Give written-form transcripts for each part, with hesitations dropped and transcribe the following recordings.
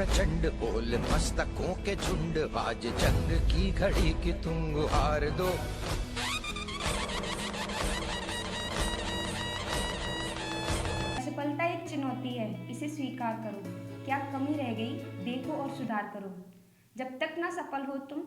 प्रचंड बोल मस्तकों के झुंड, आज जंग की घड़ी की तुम गुहार दो। असफलता एक चुनौती है, इसे स्वीकार करो। क्या कमी रह गई, देखो और सुधार करो। जब तक ना सफल हो तुम,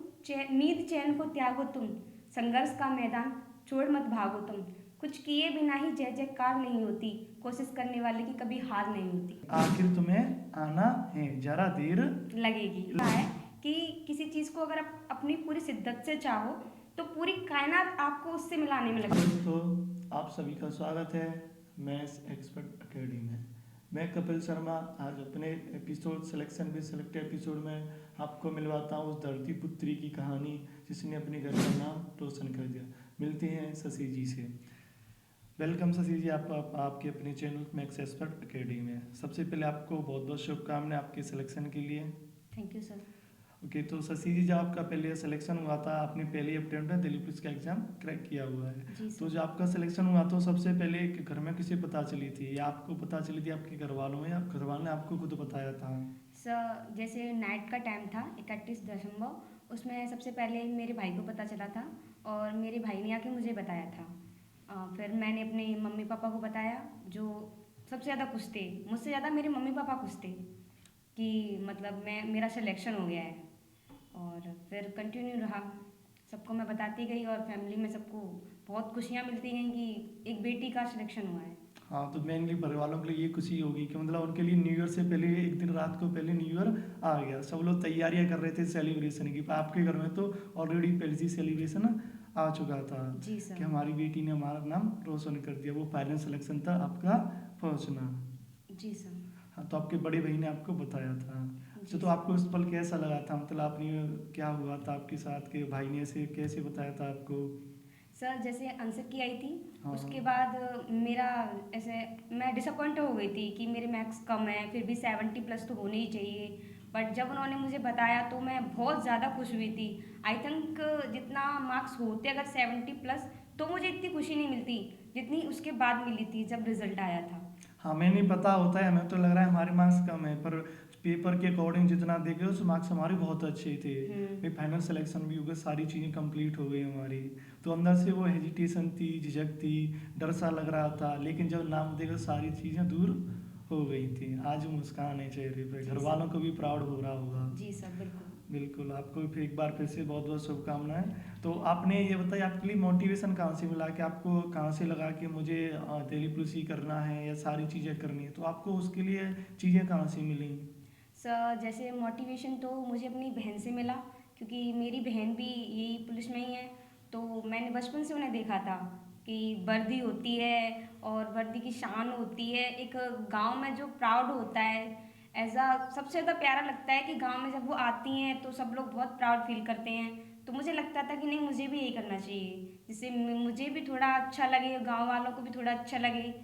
नींद चैन को त्यागो तुम। संघर्ष का मैदान छोड़ मत भागो तुम। कुछ किए बिना ही जय जयकार नहीं होती, कोशिश करने वाले की कभी हार नहीं होती। आखिर तुम्हें आना है, जरा देर लगेगी। क्या है कि किसी चीज़ को अगर आप अपनी पूरी शिद्दत से चाहो तो पूरी कायनात आपको उससे मिलाने में लगेगी। दोस्तों, आप सभी का स्वागत है मैथ्स एक्सपर्ट अकेडमी में। मैं कपिल शर्मा आज अपने एपिसोड सिलेक्शन भी सिलेक्ट एपिसोड में आपको मिलवाता हूँ उस धरती पुत्री की कहानी जिसने अपने घर का नाम रोशन कर दिया। मिलते हैं शशि जी से। वेलकम शशि जी, आपके अपने चैनल मैथ्स एक्सपर्ट अकेडमी में। सबसे पहले आपको बहुत बहुत शुभकामनाएं आपके सिलेक्शन के लिए। Thank you sir. ओके, तो शशि जी, जब आपका पहले सिलेक्शन हुआ था, आपने पहले अटेम्प्ट में दिल्ली पुलिस का एग्जाम क्रैक किया हुआ है, तो जब आपका सिलेक्शन हुआ तो सबसे पहले घर में किसे पता चली थी, या आपको पता चली थी आपके घर वालों में, या घर वालों ने आपको खुद बताया था? सर जैसे नाइट का टाइम था 31 दिसंबर, उसमें सबसे पहले मेरे भाई को पता चला था और मेरे भाई ने आके मुझे बताया था। फिर मैंने अपने मम्मी पापा को बताया, जो सबसे ज़्यादा खुश थे। मुझसे ज़्यादा मेरे मम्मी पापा खुश थे कि मतलब मेरा सिलेक्शन हो गया है। और फिर कंटिन्यू रहा, सबको मैं बताती गई और फैमिली में सबको बहुत खुशियाँ मिलती गई कि एक बेटी का सिलेक्शन हुआ है। हाँ, तो मेनली घर वालों के लिए ये खुशी होगी कि मतलब उनके लिए न्यू ईयर से पहले एक दिन रात को पहले न्यू ईयर आ गया, सब लोग तैयारियां कर रहे थे सेलिब्रेशन की। पर आपके घर में तो ऑलरेडी पहले से सेलिब्रेशन आ चुका था। जी सर। कि हमारी बेटी ने हमारा नाम रोशन कर दिया। वो फाइनल सिलेक्शन था आपका पहुंचना। जी सर। हाँ, तो आपके बड़े भाई ने आपको बताया था। अच्छा, तो आपको उस पल कैसा लगा था, मतलब आपने क्या हुआ था आपके साथ, के भाई ने ऐसे कैसे बताया था आपको? सर जैसे आंसर की आई थी, हाँ। उसके बाद मेरा ऐसे मैं डिसअपॉइंट हो गई थी कि मेरे मार्क्स कम है, फिर भी 70+ तो होने ही चाहिए। बट जब उन्होंने मुझे बताया तो मैं बहुत ज़्यादा खुश हुई थी। आई थिंक जितना मार्क्स होते अगर 70+ तो मुझे इतनी खुशी नहीं मिलती जितनी उसके बाद मिली थी जब रिजल्ट आया था। हाँ, मैं नहीं पता होता है, हमें तो लग रहा है हमारे मार्क्स कम है, पर पेपर के अकॉर्डिंग जितना देखे उस मार्क्स हमारे बहुत अच्छे थे। भाई फाइनल सिलेक्शन भी हो गया, सारी चीज़ें कंप्लीट हो गई हमारी। तो अंदर से वो हेजिटेशन थी, झिझक थी, डर सा लग रहा था, लेकिन जब नाम देखा सारी चीज़ें दूर हो गई थी। आज मुस्कान है चेहरे पे, घर वालों को भी प्राउड हो रहा होगा। जी सर, बिल्कुल। बिल्कुल, आपको फिर एक बार फिर से बहुत बहुत शुभकामनाएं। तो आपने ये बताया आपके लिए मोटिवेशन कहाँ से मिला, कि आपको कहाँ से लगा कि मुझे दिल्ली पुलिस ही करना है या सारी चीज़ें करनी है, तो आपको उसके लिए चीज़ें कहाँ से मिली? सर जैसे मोटिवेशन तो मुझे अपनी बहन से मिला, क्योंकि मेरी बहन भी यही पुलिस में ही है। तो मैंने बचपन से उन्हें देखा था कि वर्दी होती है और वर्दी की शान होती है, एक गांव में जो प्राउड होता है। ऐसा सबसे ज़्यादा प्यारा लगता है कि गांव में जब वो आती हैं तो सब लोग बहुत प्राउड फील करते हैं। तो मुझे लगता था कि नहीं, मुझे भी यही करना चाहिए, जिससे मुझे भी थोड़ा अच्छा लगे, गाँव वालों को भी थोड़ा अच्छा लगे।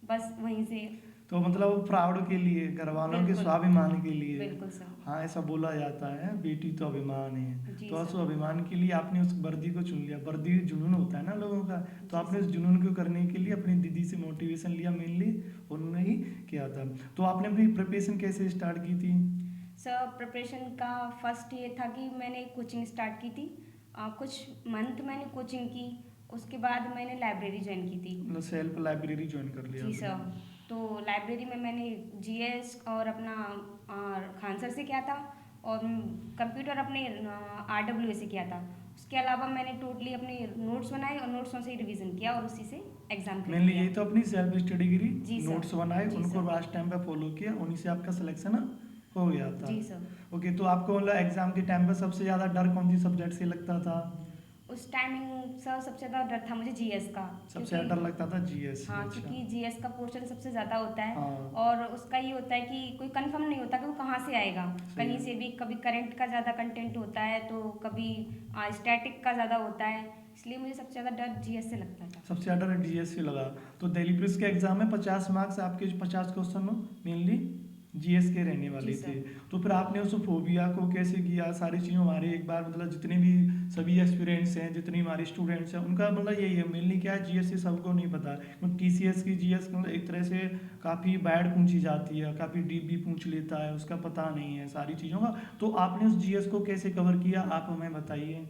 बस वहीं से। तो मतलब वो प्राउड के लिए, घर वालों के बिल्कुल। स्वाभिमान के लिए। बिल्कुल सर। हाँ, ऐसा बोला जाता है, बेटी तो अभिमान है। जी तो उस सर। अभिमान के लिए आपने उस वर्दी को चुन लिया। वर्दी जुनून होता है ना लोगों का, तो आपने उस जुनून को करने के लिए अपनी दीदी से मोटिवेशन लिया मेनली, उन्होंने ही किया था। तो आपने अपनी प्रिपरेशन कैसे स्टार्ट की थी? सर प्रिपरेशन का फर्स्ट ये था कि मैंने कोचिंग स्टार्ट की थी। कुछ मंथ मैंने कोचिंग की, उसके बाद मैंने लाइब्रेरी ज्वाइन की थी। मतलब सेल्फ लाइब्रेरी ज्वाइन कर लिया जी आपने? सर। तो लाइब्रेरी में मैंने जीएस और अपना खान सर से किया था, और कंप्यूटर अपने आरडब्ल्यूए से किया था। उसके अलावा मैंने टोटली अपने नोट्स बनाए और नोट्सों से रिवीजन किया और उसी से एग्जाम क्रैक मेनली किया। यही तो अपनी सेल्फ स्टडी गिरी, जी सर। नोट्स बनाए, जी उनको सर। लास्ट टाइम पे फॉलो किया, उन्हीं से आपका सिलेक्शन हो गया था। जी सर। ओके, तो आपको मतलब एग्जाम के टाइम पे सबसे ज़्यादा डर कौन सी सब्जेक्ट से लगता था? उस टाइमिंग सर सबसे ज़्यादा डर था मुझे जीएस का। सबसे ज़्यादा डर लगता था जीएस? हाँ, अच्छा। क्योंकि जीएस का पोर्शन सबसे ज़्यादा होता है। हाँ। और उसका ये होता है कि कोई कंफर्म नहीं होता कि वो कहाँ से आएगा। कहीं से भी, कभी करंट का ज़्यादा कंटेंट होता है तो कभी स्टैटिक का ज़्यादा होता है, इसलिए मुझे सबसे ज़्यादा डर जीएस से लगता था। सबसे ज़्यादा डर जीएस से लगा। तो दिल्ली पुलिस के एग्जाम में 50 मार्क्स, आपके जो 50 क्वेश्चन हो मेनली? जीएस के रहने वाले जी थे। सर। तो फिर आपने उस फोबिया को कैसे किया? सारी चीज़ें हमारे एक बार मतलब जितने भी सभी एक्सपीरियंस हैं, जितनी हमारे स्टूडेंट्स हैं, उनका मतलब यही है, मेनली क्या है, जीएस से सबको नहीं पता। टीसीएस की जीएस मतलब एक तरह से काफ़ी बैड पूछी जाती है, काफ़ी डीप भी पूछ लेता है, उसका पता नहीं है सारी चीज़ों का। तो आपने उस जीएस को कैसे कवर किया, आप हमें बताइए।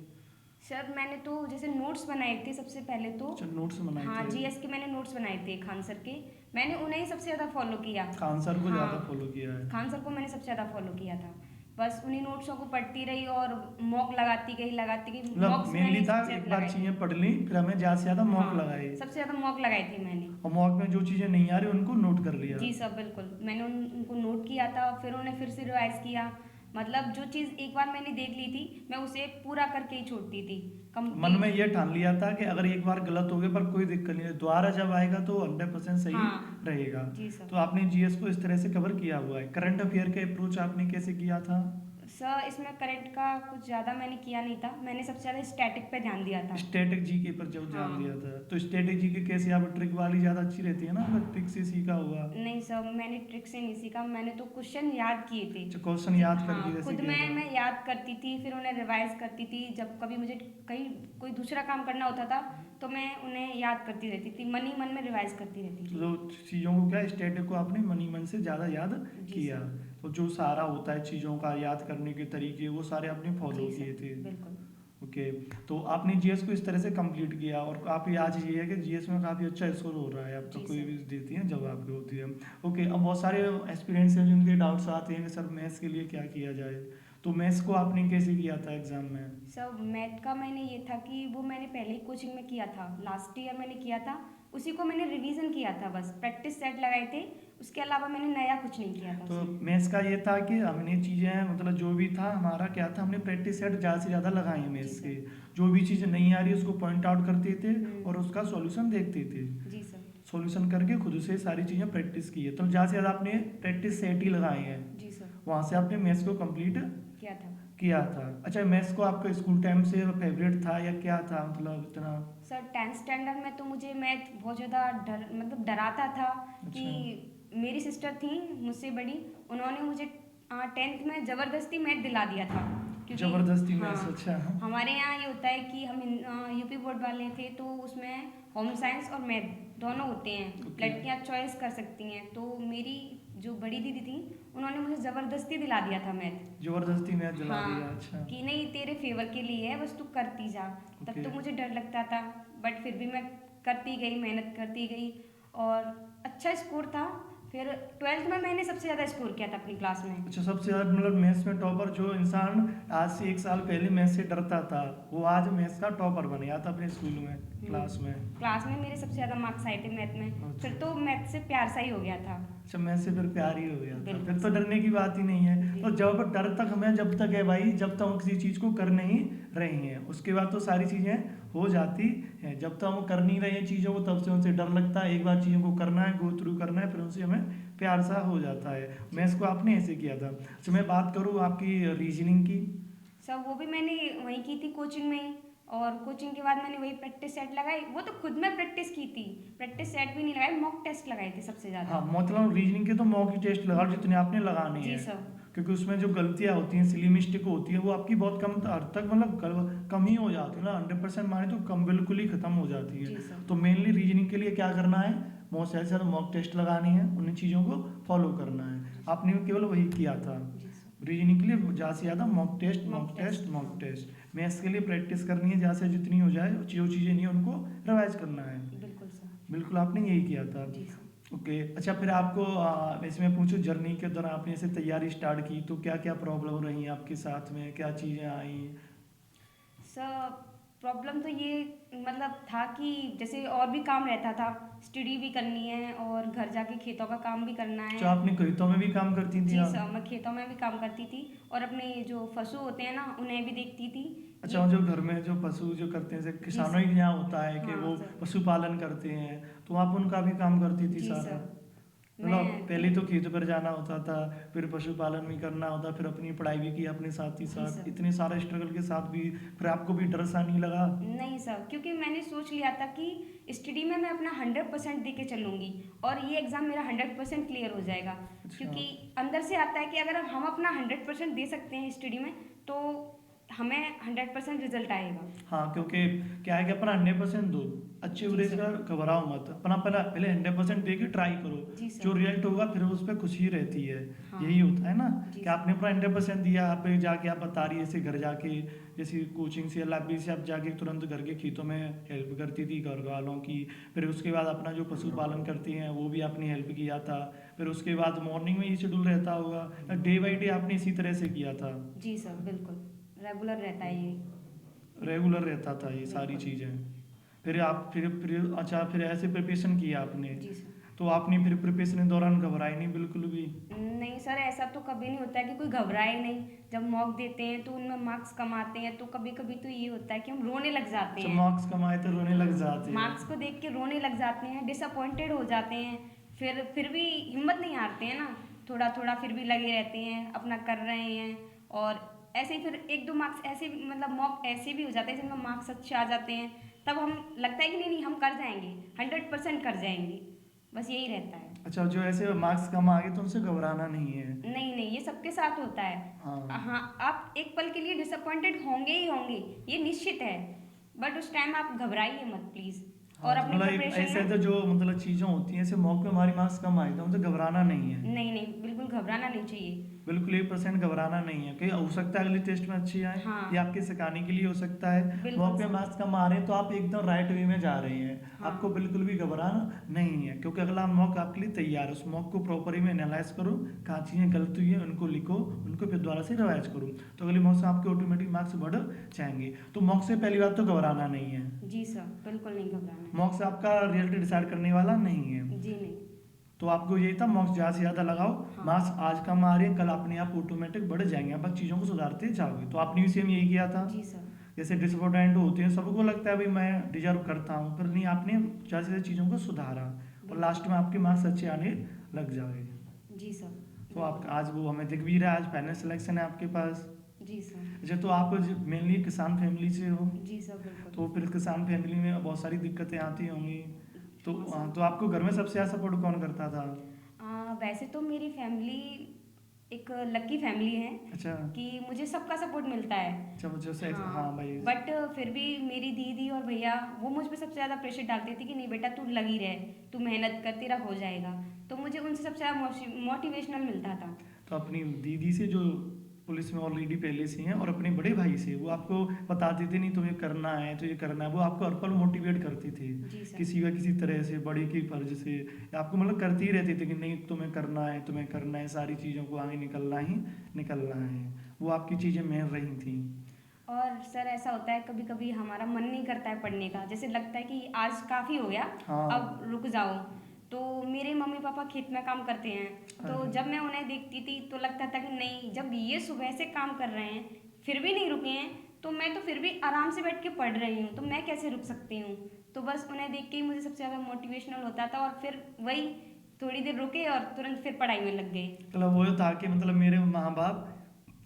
सर मैंने तो जैसे नोट्स बनाए थे सबसे पहले तो। अच्छा, नोट्स बनाए हाँ, थे। जीएस के मैंने नोट्स बनाए थे खान सर के। मैंने उन्हें ही सबसे ज़्यादा फॉलो किया। खान सर को ज़्यादा हाँ, फॉलो किया है। खान सर को मैंने सबसे ज़्यादा फॉलो किया था। बस उन्हीं नोट्सों को पढ़ती रही और मॉक लगाती गई। मतलब मॉक्स मेनली मैंने था सबसे एक ज़्यादा बार लगाए चीज़ें पढ़ ली, फिर हमें ज़्यादा से ज़्यादा थे। मॉक हाँ, लगाए, सबसे ज़्यादा मॉक लगाए थे मैंने। और मॉक में जो चीज़ें नहीं आ रही उनको नोट कर लिया। जी सर, बिल्कुल। मैंने उनको नोट किया था, फिर उन्हें फिर से रिवाइज़ किया। मतलब जो चीज़ एक बार मैंने देख ली थी, मैं उसे पूरा करके ही छोड़ती थी, मन में कंप्लीट। ये ठान लिया था कि अगर एक बार गलत हो गया पर कोई दिक्कत नहीं है, दोबारा जब आएगा तो 100% सही हाँ, रहेगा। जी सर। तो आपने जीएस को इस तरह से कवर किया हुआ है। करंट अफेयर के अप्रोच आपने कैसे किया था? सर इसमें करंट का कुछ ज़्यादा मैंने किया नहीं था। मैंने सबसे ज़्यादा स्टैटिक पे ध्यान दिया था। स्टैटिक जीके पर जब ध्यान दिया हाँ। था, तो स्टैटिक जीके कैसे, आप ट्रिक वाली ज़्यादा अच्छी रहती है ना, मतलब ट्रिक से सीखा हुआ? नहीं सर, मैंने ट्रिक से नहीं सीखा। मैंने तो क्वेश्चन याद किए थे। अच्छा, क्वेश्चन याद करके हाँ, जैसे खुद किया में था। मैं याद करती थी, फिर उन्हें रिवाइज करती थी। जब कभी मुझे कहीं कोई दूसरा काम करना होता था तो मैं उन्हें याद करती रहती थी, मन ही मन में रिवाइज करती रहती थी। तो चीज़ों को क्या, स्टैटिक को आपने मन ही मन से ज़्यादा याद जी किया। सर। तो जो सारा होता है चीज़ों का याद करने के तरीके, वो सारे आपने फॉलो जी किए सर, थे। बिल्कुल। ओके। तो आपने जीएस को इस तरह से कंप्लीट किया, और काफ़ी आज ये है कि जीएस में काफ़ी अच्छा स्कोर हो रहा है आपका, जी कोई सर। भी देती है जब आपकी होती है। ओके, अब बहुत सारे एक्सपीरियंस हैं जिनके डाउट्स आते हैं कि सर मैथ्स के लिए क्या किया जाए। तो मैथ्स को आपने कैसे किया था एग्जाम में? सर मैथ का मैंने ये था कि वो मैंने पहले ही कोचिंग में किया था, लास्ट ईयर मैंने किया था। उसी को मैंने रिवीजन किया था, बस प्रैक्टिस सेट लगाए थे। उसके अलावा मैंने नया कुछ नहीं किया था तो उसमें। मैथ्स का ये था कि हमने चीज़ें मतलब जो भी था हमारा क्या था, हमने प्रैक्टिस सेट ज़्यादा से ज़्यादा लगाए हैं मैथ्स जी के। सर। जो भी चीज़ें नहीं आ रही उसको पॉइंट आउट करते थे और हम्म। उसका सॉल्यूशन देखते थे। जी सर। सॉल्यूशन करके खुद से सारी चीज़ें प्रैक्टिस की है, तो ज़्यादा से ज़्यादा आपने प्रैक्टिस सेट ही लगाए हैं। जी सर। वहाँ से आपने मैथ्स को कंप्लीट किया था। किया था। अच्छा, मैथ्स को आपका स्कूल टाइम से फेवरेट था या क्या था, मतलब इतना? सर 10th स्टैंडर्ड में तो मुझे मैथ बहुत ज़्यादा डराता था कि अच्छा। मेरी सिस्टर थी मुझसे बड़ी, उन्होंने मुझे 10th में ज़बरदस्ती मैथ दिला दिया था। क्योंकि जबरदस्ती हाँ, मैथ्स, अच्छा। हमारे यहाँ ये होता है कि हम यूपी बोर्ड वाले थे, तो उसमें होम साइंस और मैथ दोनों होते हैं। Okay. लड़कियाँ चॉइस कर सकती हैं। तो मेरी जो बड़ी दीदी थी, उन्होंने मुझे ज़बरदस्ती दिला दिया था मैथ। जबरदस्ती मैथ दिला हाँ, दिया, अच्छा। कि नहीं तेरे फेवर के लिए है, बस तू करती जा। तब Okay. तो मुझे डर लगता था, बट फिर भी मैं करती गई, मेहनत करती गई और अच्छा स्कोर था। फिर 12th में मैंने सबसे ज़्यादा स्कोर किया था अपनी क्लास में। अच्छा, सबसे ज़्यादा मतलब मैथ्स में टॉपर, जो इंसान आज से 1 साल पहले मैथ्स से डरता था, वो आज मैथ्स का टॉपर बन गया था अपने स्कूल में, क्लास में। क्लास में मेरे सबसे ज़्यादा मार्क्स आए थे मैथ में। अच्छा। फिर तो मैथ से प्यार सा ही हो गया था। अच्छा, मैथ्स से फिर प्यार ही हो गया था, बिल्कुल फिर तो सर। डरने की बात ही नहीं है। जी। तो जब डर तक हमें जब तक है भाई, जब तक हम किसी चीज़ को कर नहीं रहे हैं, उसके बाद तो सारी चीज़ें हो जाती हैं। जब तक हम कर नहीं रहे हैं चीज़ों को, तब से उनसे डर लगता है। एक बार चीज़ों को करना है, गो थ्रू करना है, फिर उनसे हमें प्यार सा हो जाता है। मैथ्स को आपने ऐसे किया था। अच्छा, मैं बात करूँ आपकी रीजनिंग की। सर वो भी मैंने वहीं की थी कोचिंग में ही, और कोचिंग के बाद मैंने वही प्रैक्टिस सेट लगाई। वो तो खुद में प्रैक्टिस की थी, प्रैक्टिस सेट भी नहीं लगाई, मॉक टेस्ट लगाए थे सबसे ज़्यादा। हाँ, मतलब रीजनिंग के तो मॉक टेस्ट लगा जितने आपने लगाने जी हैं, सर। क्योंकि उसमें जो गलतियाँ होती हैं, सिली मिस्टेक होती है, वो आपकी बहुत कम हद तक मतलब कम ही हो जाती है ना। 100% माने तो कम, बिल्कुल ही खत्म हो जाती जी है। सर। तो मेनली रीजनिंग के लिए क्या करना है, बहुत से ज़्यादा मॉक टेस्ट लगानी है, उन चीज़ों को फॉलो करना है। आपने केवल वही किया था। जी सर। रीजनिंग के लिए ज़्यादा से ज़्यादा mock test, mock Mock test, test, mock हाँ। टेस्ट। मैथ्स के लिए प्रैक्टिस करनी है ज़्यादा से जितनी हो जाए, जो चीज़ें नहीं उनको रिवाइज करना है। बिल्कुल सर। बिल्कुल, आपने यही किया था। जी सर। ओके। अच्छा, फिर आपको इसमें पूछो, जर्नी के दौरान आपने ऐसे तैयारी स्टार्ट की तो क्या क्या प्रॉब्लम रही आपके साथ में, क्या चीज़ें आई? सर प्रॉब्लम तो ये मतलब था कि जैसे और भी काम रहता था, स्टडी भी करनी है और घर जाके खेतों का काम भी करना है। अच्छा, आपने खेतों में भी काम करती थी जी आप? सर, मैं खेतों में भी काम करती थी और अपने जो पशु होते हैं ना, उन्हें भी देखती थी। अच्छा, जो घर में जो पशु जो करते हैं, जैसे किसानों सर। के यहाँ होता है कि हाँ वो सर। पशुपालन करते हैं, तो आप उनका भी काम करती थी जी सारा? सर, मतलब मैं पहले तो खेतों पर जाना होता था, फिर पशुपालन भी करना होता, फिर अपनी पढ़ाई भी की अपने साथ ही जी साथ, सर। इतने सारे स्ट्रगल के साथ भी फिर आपको भी डर सा नहीं लगा? नहीं सर, क्योंकि मैंने सोच लिया था कि स्टडी में मैं अपना 100% दे के चलूँगी और ये एग्ज़ाम मेरा 100% क्लियर हो जाएगा। अच्छा। क्योंकि अंदर से आता है कि अगर हम अपना 100% दे सकते हैं स्टडी में तो हमें 100% रिजल्ट आएगा। हाँ, क्योंकि क्या है कि अपना 100% दो, अच्छे जी बुरे सर। का घबराओ मत, अपना पहले पहले 100% दे के ट्राई करो, जी सर। जो रिजल्ट होगा फिर उस पर खुशी रहती है। हाँ। यही होता है ना जी कि सर। आपने अपना 100% दिया, आप जाके आप बता रही है ऐसे घर जाके, जैसे कोचिंग से या लाइब्रेरी से आप जाके तुरंत घर के खेतों में हेल्प करती थी घर वालों की, फिर उसके बाद अपना जो पशुपालन करती हैं वो भी आपने हेल्प किया था, फिर उसके बाद मॉर्निंग में ये शेड्यूल रहता होगा, डे बाई डे आपने इसी तरह से किया था? जी सर, बिल्कुल रेगुलर रहता है ये। रेगुलर रहता था ये सारी बिल्कुल। चीज़ें? फिर आप फिर अच्छा, फिर ऐसे प्रिपरेशन किया आपने, जी सर। तो आपने फिर प्रिपरेशन के दौरान घबराई नहीं बिल्कुल भी? नहीं सर, ऐसा तो कभी नहीं होता है कि कोई घबराए नहीं। जब मॉक देते हैं तो उनमें मार्क्स कम आते हैं तो कभी कभी तो ये होता है कि हम रोने लग जाते जब हैं। मार्क्स कमाए तो रोने लग जाते हैं? मार्क्स को देख के रोने लग जाते हैं, डिसअपॉइंटेड हो जाते हैं। फिर भी हिम्मत नहीं हारते हैं ना, थोड़ा थोड़ा फिर भी लगे रहते हैं, अपना कर रहे हैं। और ऐसे ही फिर एक दो मार्क्स ऐसे मतलब मॉक ऐसे भी हो जाते हैं जिनमें मार्क्स अच्छे आ जाते हैं, तब हम लगता है कि नहीं नहीं हम कर जाएंगे, 100% कर जाएंगे। बस यही रहता है। अच्छा, जो ऐसे मार्क्स कम आ गए तो उनसे घबराना नहीं है? नहीं नहीं, ये सबके साथ होता है। हाँ। हाँ, आप एक पल के लिए डिसअपॉइंटेड होंगे ही होंगे, ये निश्चित है। बट उस टाइम आप घबराइए मत प्लीज। और हाँ, अपनी मतलब प्रिपरेशन ऐसे में तो जो मतलब चीज़ें होती हैं, ऐसे मौके में हमारी मार्क्स कम आए तो मुझे घबराना नहीं है? नहीं नहीं, बिल्कुल घबराना नहीं चाहिए। बिल्कुल 1% घबराना नहीं है कि हो सकता है अगले टेस्ट में अच्छी आए, हाँ। ये आपके सिखाने के लिए हो सकता है। बिल्कुल मौके सर। मार्क्स कम आ रहे हैं तो आप एकदम राइट वे में जा रहे हैं, हाँ। आपको बिल्कुल भी घबराना नहीं है, क्योंकि अगला मॉक आपके लिए तैयार है। उस मॉक को प्रॉपर में एनालाइज करो, कहाँ चीज़ें गलत हुई है उनको लिखो, उनको फिर दोबारा से रिवाइज करो, तो अगले मॉक से आपके ऑटोमेटिक मार्क्स बढ़ जाएंगे। तो मॉक से पहली बात तो घबराना नहीं है, जी सर, बिल्कुल नहीं घबराना मॉक से आपका रिजल्ट डिसाइड करने वाला नहीं है। है। जी नहीं। तो आपको यही था, मार्क्स ज़्यादा से ज़्यादा लगाओ, हाँ। मार्क्स आज कम आ रहे हैं कल अपने आप ऑटोमेटिक बढ़ जाएंगे, आप चीज़ों को सुधारते जाओगे। तो आपने भी सेम यही किया था? जी सर। जैसे डिसअपॉइंटेड होते हैं, सबको लगता है भाई मैं डिजर्व करता हूँ, पर नहीं, आपने ज़्यादा से ज़्यादा चीज़ों को सुधारा और लास्ट में आपके मार्क्स अच्छे आने लग जाए। जी सर। तो आप आज वो हमें दिख भी रहा है, आज फाइनल सिलेक्शन है आपके पास। जी सर। अच्छा, तो आप मेनली किसान फैमिली से हो, जी सर, बिल्कुल। तो फिर किसान फैमिली में बहुत सारी दिक्कतें आती होंगी, तो हाँ सर। तो आपको घर में सबसे ज़्यादा सपोर्ट कौन करता था? वैसे तो मेरी फैमिली एक लकी फैमिली है अच्छा। कि मुझे सबका सपोर्ट मिलता है। अच्छा, मुझे से हाँ भाई। बट फिर भी मेरी दीदी और भैया वो मुझ पे सबसे ज़्यादा प्रेशर डालते थे कि नहीं बेटा तू लगी रहे, तू मेहनत कर, तेरा हो जाएगा। तो मुझे उनसे सबसे ज़्यादा मोटिवेशनल मिलता था। तो अपनी दीदी से जो पुलिस में ऑलरेडी पहले से हैं और अपने बड़े भाई से, वो आपको बताते थे नहीं तुम्हें करना है तो ये करना है, वो आपको हर पल मोटिवेट करते थे जी सर। किसी व किसी तरह से, बड़े की फर्ज से आपको मतलब करते ही रहते थे कि नहीं तुम्हें करना है, तुम्हें करना है, सारी चीज़ों को आगे निकलना ही निकलना है। वो आपकी चीज़ें मेन रही थी। और सर ऐसा होता है कभी कभी हमारा मन नहीं करता है पढ़ने का, जैसे लगता है कि आज काफ़ी हो गया, हाँ। अब रुक जाओ। तो मेरे मम्मी पापा खेत में काम करते हैं, तो अरे। जब मैं उन्हें देखती थी तो लगता था कि नहीं, जब ये सुबह से काम कर रहे हैं फिर भी नहीं रुके हैं तो मैं तो फिर भी आराम से बैठ के पढ़ रही हूँ, तो मैं कैसे रुक सकती हूँ। तो बस उन्हें देख के ही मुझे सबसे ज़्यादा मोटिवेशनल होता था और फिर वही थोड़ी देर रुके और तुरंत फिर पढ़ाई में लग गए। मतलब वो था कि मतलब मेरे माँ बाप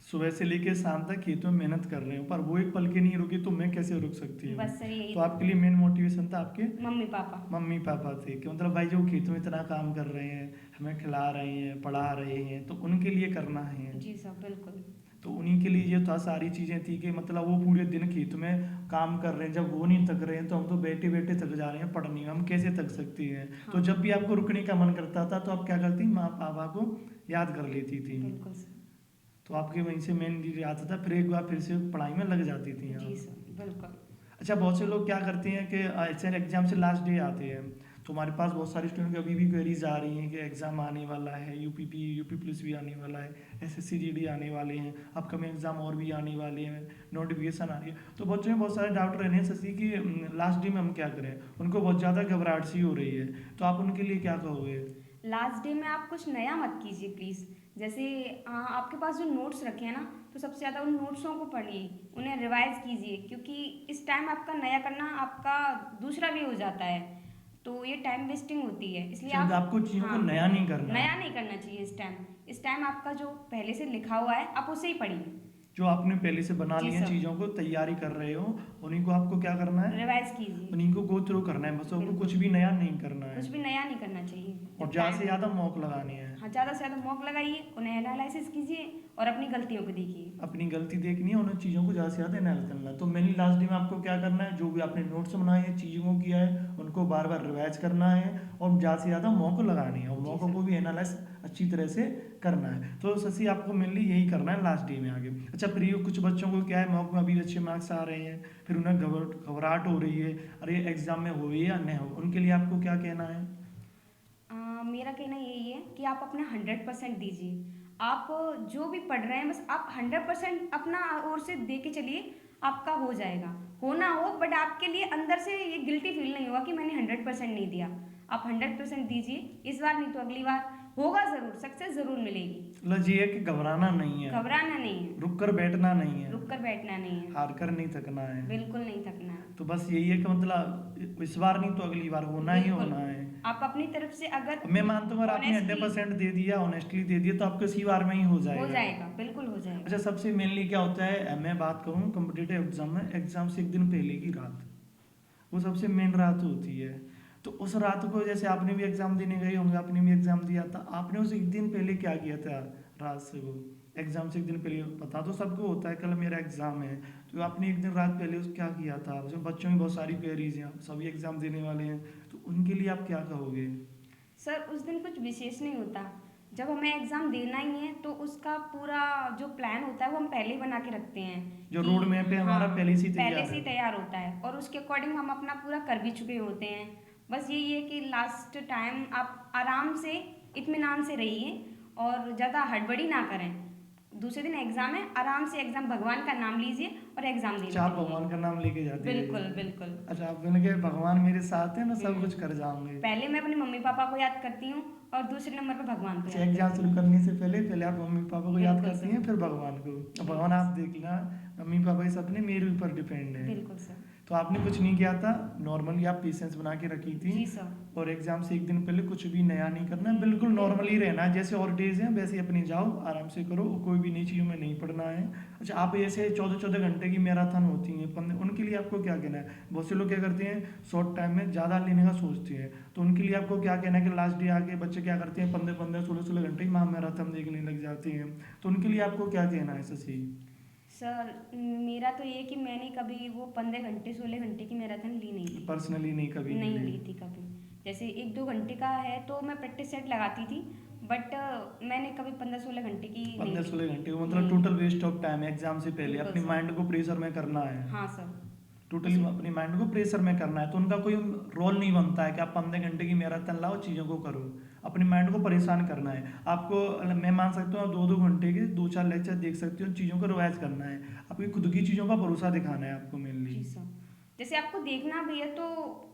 सुबह से लेके शाम तक खेतों में मेहनत कर रहे हो, पर वो एक पल के नहीं रुकी तो मैं कैसे रुक सकती हूँ। बस सर यही तो आपके लिए मेन मोटिवेशन था आपके मम्मी पापा। मम्मी पापा थे कि मतलब भाई जो खेतों में इतना काम कर रहे हैं, हमें खिला रहे हैं, पढ़ा रहे हैं, तो उनके लिए करना है। जी सर, बिल्कुल। तो उन्हीं के लिए ये था, सारी चीज़ें थी कि मतलब वो पूरे दिन खेत में काम कर रहे हैं, जब वो नहीं थक रहे हैं तो हम तो बैठे बैठे थक जा रहे हैं, पढ़ने में हम कैसे थक सकते हैं। हाँ। तो जब भी आपको रुकने का मन करता था तो आप क्या करती, माँ पापा को याद कर लेती थी। बिल्कुल सर। तो आपके वहीं से मेन याद आता था, फिर एक बार फिर से पढ़ाई में लग जाती थी आप। जी सर, बिल्कुल। अच्छा, बहुत से लोग क्या करते हैं कि ऐसे एग्जाम से लास्ट डे आते हैं, तो हमारे पास बहुत सारे स्टूडेंट की अभी भी क्वेरीज आ रही हैं कि एग्ज़ाम आने वाला है, यूपी पुलिस भी आने वाला है, एसएससी जीडी आने वाले हैं, अपकमिंग एग्जाम और भी आने वाले हैं, नोटिफिकेशन आ रही है। तो बच्चों में बहुत सारे डाउट रहने हैं ससी कि लास्ट डे में हम क्या करें, उनको बहुत ज़्यादा घबराहट सी हो रही है, तो आप उनके लिए क्या कहोगे? लास्ट डे में आप कुछ नया मत कीजिए प्लीज़। जैसे आपके पास जो नोट्स रखे हैं ना, तो सबसे ज़्यादा उन नोट्सों को पढ़िए, उन्हें रिवाइज कीजिए, क्योंकि इस टाइम आपका नया करना आपका दूसरा भी हो जाता है। तो ये टाइम वेस्टिंग होती है, इसलिए शायद आपको चीज़ों को नया नहीं करना है। नया नहीं करना चाहिए इस टाइम आपका जो पहले से लिखा हुआ है आप उसे ही पढ़िए। जो आपने पहले से बना जी ली है सर। चीज़ों को तैयारी कर रहे हो, उन्हीं को आपको क्या करना है, रिवाइज कीजिए, उन्हीं को गो थ्रू करना है, बस आपको बिल्कुल। कुछ भी नया नहीं करना है। कुछ भी नया नहीं करना चाहिए। और जब ज़्यादा से टाइम- ज़्यादा मॉक लगानी है। हाँ, ज़्यादा से ज़्यादा मॉक लगाइए, उन्हें एनालिसिस कीजिए और अपनी गलतियों को देखिए। अपनी गलती देखनी है, उन चीज़ों को ज़्यादा से ज़्यादा एनालाइज करना है। तो मेनली लास्ट डे में आपको क्या करना है, जो भी आपने नोट्स बनाए हैं, चीज़ों को किया है, उनको बार बार रिवाइज करना है और ज़्यादा से ज़्यादा मॉक लगानी है और जी मॉकों सर। को भी एनालाइज अच्छी तरह से करना है। तो शशि आपको मेनली यही करना है लास्ट डे में आगे। अच्छा प्रिय, कुछ बच्चों को क्या है, मॉक में अभी अच्छे मार्क्स आ रहे हैं, फिर उन्हें घबराहट हो रही है, अरे एग्जाम में हो या नहीं हो, उनके लिए आपको क्या कहना है? मेरा कहना यही है कि आप अपना 100% दीजिए। आप जो भी पढ़ रहे हैं बस आप 100% अपना ओर से दे के चलिए, आपका हो जाएगा। हो ना हो बट आपके लिए अंदर से ये गिल्टी फील नहीं होगा कि मैंने 100% नहीं दिया। आप 100% दीजिए, इस बार नहीं तो अगली बार होगा ज़रूर, सक्सेस ज़रूर मिलेगी। मतलब ये है कि घबराना नहीं है, घबराना नहीं है, रुक कर बैठना नहीं है, रुक कर बैठना नहीं है, हार कर नहीं थकना है। बिल्कुल नहीं थकना है। तो बस यही है कि मतलब इस बार नहीं तो अगली बार होना ही बिल्कुल। होना है। आप अपनी तरफ से अगर मैं मानता हूँ अगर आपने honestly 100% दे दिया, ऑनेस्टली दे दिया, तो आपको इसी बार में ही हो जाएगा। हो जाएगा, बिल्कुल हो जाएगा। अच्छा, सबसे मेनली क्या होता है, मैं बात करूँ कॉम्पिटिटिव एग्जाम में, एग्जाम से एक दिन पहले की रात, वो सबसे मेन रात होती है। तो उस रात को, जैसे आपने भी एग्जाम देने गए होंगे, आपने भी एग्जाम दिया था, आपने उस एक दिन पहले क्या किया था? रात से वो एग्जाम से एक दिन पहले पता तो सबको होता है कल मेरा एग्जाम है, तो आपने एक दिन रात पहले उस क्या किया था? जो बच्चों की बहुत सारी क्वेरीज हैं, सभी एग्जाम देने वाले हैं, तो उनके लिए आप क्या कहोगे? सर उस दिन कुछ विशेष नहीं होता। जब हमें एग्ज़ाम देना ही है तो उसका पूरा जो प्लान होता है वो हम पहले ही बना के रखते हैं। जो कि- रोड मैप है हमारा पहले से ही तैयार पहले से ही है। तैयार होता है और उसके अकॉर्डिंग हम अपना पूरा कर भी चुके होते हैं। बस यही है कि लास्ट टाइम आप आराम से इत्मीनान से रहिए और ज़्यादा हड़बड़ी ना करें। दूसरे दिन एग्ज़ाम है, आराम से एग्ज़ाम, भगवान का नाम लीजिए और एग्ज़ाम देने अच्छा, आप चलिए। भगवान का नाम लेके जाते हैं? बिल्कुल बिल्कुल। अच्छा, आप मैंने कहा भगवान मेरे साथ है, मैं सब कुछ कर जाऊंगे। पहले मैं अपने मम्मी पापा को याद करती हूँ और दूसरे नंबर पर भगवान को अच्छा, याद एग्जाम करती शुरू हूँ। करने से पहले पहले आप मम्मी पापा को याद बिल्कुल करती सर। हैं, फिर भगवान को। अब भगवान आप देख लेना, मम्मी पापा के सपने मेरे ऊपर डिपेंड है। बिल्कुल सर। तो आपने कुछ नहीं किया था, नॉर्मली आप पेशेंस बना के रखी थी। जी सर। और एग्जाम से एक दिन पहले कुछ भी नया नहीं करना है, बिल्कुल नॉर्मली रहना है, जैसे और डेज हैं वैसे ही अपनी जाओ, आराम से करो, कोई भी नई चीज़ों में नहीं पढ़ना है। अच्छा, आप ऐसे 14-14 घंटे की मैराथन होती हैं, उनके लिए आपको क्या कहना है? बहुत से लोग क्या करते हैं, शॉर्ट टाइम में ज़्यादा लेने का सोचते हैं, तो उनके लिए आपको क्या कहना है कि लास्ट डे आके बच्चे क्या करते हैं, 15-15, 16-16 घंटे की मैराथन देखने लग जाते हैं, तो उनके लिए आपको क्या कहना है शशि? सर मेरा तो ये कि मैंने कभी वो 15 घंटे 16 घंटे की मैराथन ली नहीं थी। पर्सनली नहीं कभी नहीं ली थी कभी। जैसे 1-2 घंटे का है तो मैं प्रैक्टिस सेट लगाती थी, बट मैंने कभी 15-16 घंटे की नहीं ली। 15-16 घंटे मतलब नहीं। टोटल वेस्ट ऑफ टाइम है एग्जाम से पहले, बिल्कुल अपनी सर। माइंड को प्रेशर में करना है। हाँ सर। टोटली अपनी माइंड को प्रेशर में करना है, तो उनका कोई रोल नहीं बनता है कि आप 15 घंटे की मैराथन लाओ, चीज़ों को करो, अपनी माइंड को परेशान करना है आपको। मैं मान सकता हूँ 2-2 घंटे के 2-4 लेक्चर देख सकते हो, चीज़ों को रिवाइज करना है, आपकी खुद की चीज़ों का भरोसा दिखाना है आपको मेनली। जी सर। जैसे आपको देखना भी है तो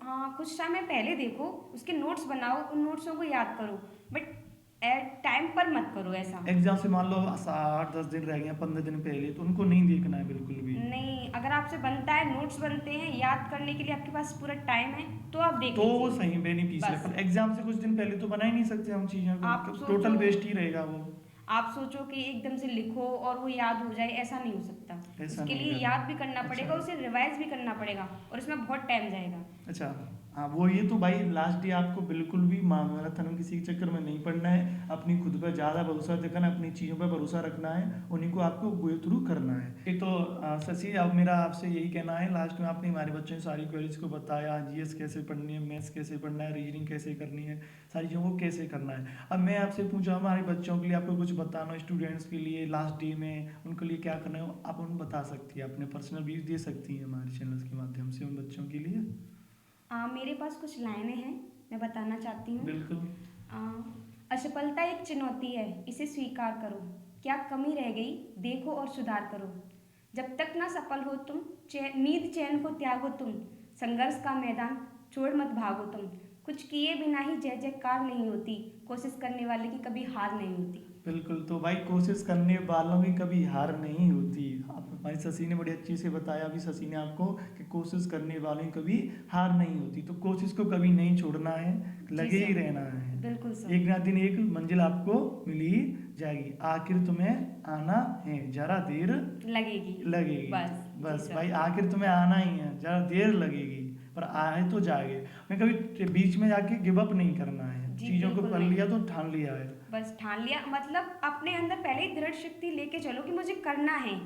हाँ कुछ समय पहले देखो, उसके नोट्स बनाओ, उन नोट्सों को याद करो, बट एट टाइम पर मत करो ऐसा। एग्जाम से मान लो 8-10 दिन रह गए, 15 दिन पहले, तो उनको नहीं देखना है बिल्कुल भी। नहीं, अगर आपसे बनता है, नोट्स बनते हैं, याद करने के लिए आपके पास पूरा टाइम है तो आप देख तो वो लीजिए। सही बेनिफिशियल बस। है, एग्जाम से कुछ दिन पहले तो बना ही नहीं सकते हम चीज़ों आप को, सोचो- टोटल वेस्ट ही रहेगा वो। आप सोचो कि एकदम से लिखो और वो याद हो जाए, ऐसा नहीं हो सकता। ऐसा उसके नहीं लिए करना। याद भी करना पड़ेगा, अच्छा। उसे रिवाइज भी करना पड़ेगा और इसमें बहुत टाइम जाएगा। अच्छा, हाँ वो ये तो भाई लास्ट डे आपको बिल्कुल भी मैराथन में किसी के चक्कर में नहीं पड़ना है, अपनी खुद पर ज़्यादा भरोसा दिखाना, अपनी चीज़ों पर भरोसा रखना है, उन्हीं को आपको गो थ्रू करना है। ये तो शशि, अब मेरा आपसे यही कहना है, लास्ट में आपने हमारे बच्चों की सारी क्वेरीज को बताया, जीएस कैसे पढ़नी है, मैथ्स कैसे पढ़ना है, रीजनिंग कैसे करनी है, सारी चीज़ों को कैसे करना है। अब मैं आपसे पूछा हमारे बच्चों के लिए आपको कुछ बताना, स्टूडेंट्स के लिए लास्ट डे में उनके लिए क्या करना है, आप उन्हें बता सकती है, अपने पर्सनल व्यूज दे सकती हैं हमारे चैनल के माध्यम से उन बच्चों के लिए। मेरे पास कुछ लाइनें हैं, मैं बताना चाहती हूँ। बिल्कुल। असफलता एक चुनौती है, इसे स्वीकार करो, क्या कमी रह गई देखो और सुधार करो। जब तक ना सफल हो तुम, नींद चैन को त्यागो तुम, संघर्ष का मैदान छोड़ मत भागो तुम। कुछ किए बिना ही जय जयकार नहीं होती, कोशिश करने वाले की कभी हार नहीं होती। बिल्कुल। तो भाई कोशिश करने वालों की कभी हार नहीं होती। आप हमारी शशि ने बड़ी अच्छी से बताया अभी शशि ने आपको कि कोशिश करने वालों की कभी हार नहीं होती। तो कोशिश को कभी नहीं छोड़ना है, लगे जी ही सर, रहना है। बिल्कुल सर। एक ना दिन एक मंजिल आपको मिल ही जाएगी। आखिर तुम्हें आना है, जरा देर लगेगी। लगेगी। बस जी बस सर। भाई आखिर तुम्हें आना ही है, जरा देर लगेगी पर आए तो जाएंगे। मैं कभी बीच में जाके गिव अप नहीं करना है। जी, चीजों को बिल्कुल कर नहीं। लिया तो ठान लिया है। बस ठान लिया, मतलब अपने अंदर पहले ही दृढ़ शक्ति लेके चलो कि मुझे करना है,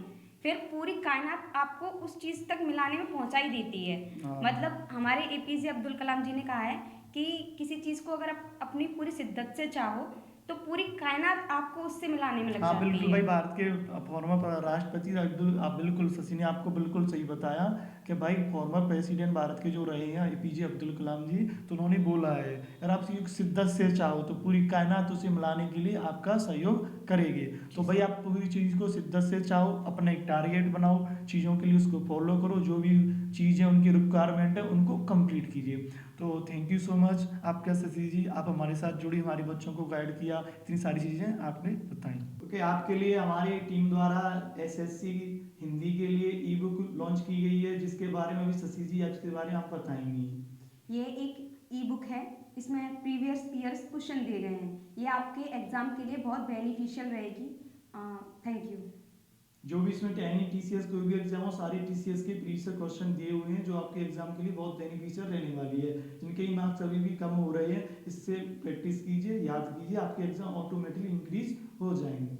फिर पूरी कायनात आपको उस चीज़ तक मिलाने में पहुंचा ही देती है। हाँ। मतलब हमारे एपीजे अब्दुल कलाम जी ने कहा है कि किसी चीज़ को अगर आप अपनी पूरी शिद्दत से चाहो तो पूरी कायनात आपको उससे मिलाने में लग हाँ जाती बिल्कुल है। भाई, भारत के फॉर्मर राष्ट्रपति अब्दुल, आप बिल्कुल शशि ने आपको बिल्कुल सही बताया कि भाई फॉर्मर प्रेसिडेंट भारत के जो रहे हैं एपीजे अब्दुल कलाम जी, तो उन्होंने बोला है अगर आप शिद्दत से चाहो तो पूरी कायनात उसे मिलाने के लिए आपका सहयोग करेगी। तो भाई आप पूरी चीज़ को शिद्दत से चाहो, अपना एक टारगेट बनाओ, चीज़ों के लिए उसको फॉलो करो, जो भी चीज़ें उनकी रिक्वायरमेंट है उनको कंप्लीट कीजिए। तो थैंक यू सो मच आपका शशि जी, आप हमारे साथ जुड़ी, हमारे बच्चों को गाइड किया, इतनी सारी चीज़ें आपने बताई। ओके, आपके लिए हमारी टीम द्वारा एसएससी हिंदी के लिए ई बुक लॉन्च की गई है, जिसके बारे में भी शशि जी आज के बारे में आप बताएंगी। ये एक ई बुक है, इसमें प्रीवियस ईयर्स क्वेश्चन दिए गए हैं। ये आपके एग्जाम के लिए बहुत बेनिफिशियल रहेगी। Thank you. जो भी इसमें एनी टीसीएस कोई भी एग्जाम हो, सारी टीसीएस के प्रीवियस क्वेश्चन दिए हुए हैं जो आपके एग्जाम के लिए बहुत बेनिफिशियल रहने वाली है। जिनके मार्क्स अभी भी कम हो रहे हैं, इससे प्रैक्टिस कीजिए, याद कीजिए, आपके एग्जाम ऑटोमेटिकली इंक्रीज हो जाएंगे।